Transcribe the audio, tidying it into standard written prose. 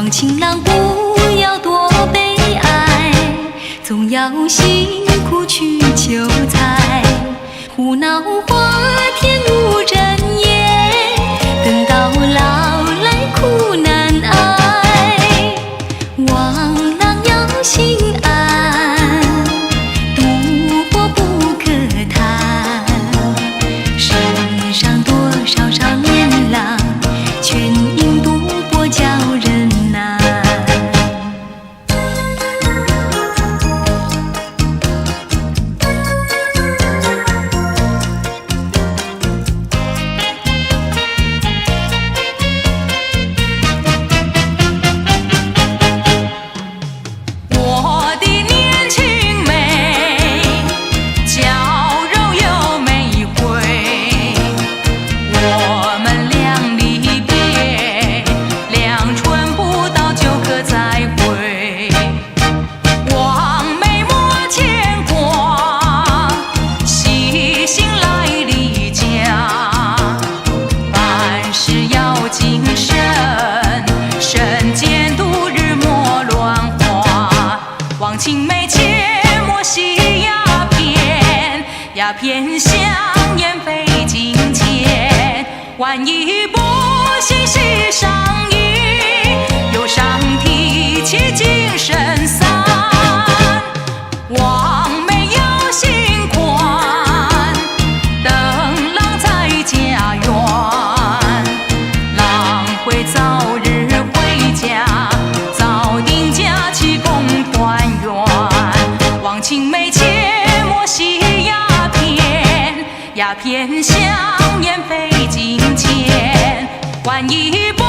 望情郎不要多悲哀，总要辛苦去求财。胡闹花田无人烟，等到老来苦难挨。望郎要心安，赌博不可贪。世上多少少年郎，全因赌博叫人难。我的年轻美，娇柔又玫瑰，我们俩离别，两春不到就可再会。望眉莫牵挂，细心来离家，办事要谨慎，慎监度日莫乱花。望青梅切莫吸鸦片，鸦片香烟费金钱。万一不幸喜上衣，忧伤提起精神散。望梅要心宽，等郎在家园，郎会早日回家，早定假期共团圆。望青梅切莫吸鸦片，鸦片香烟费金钱。万一不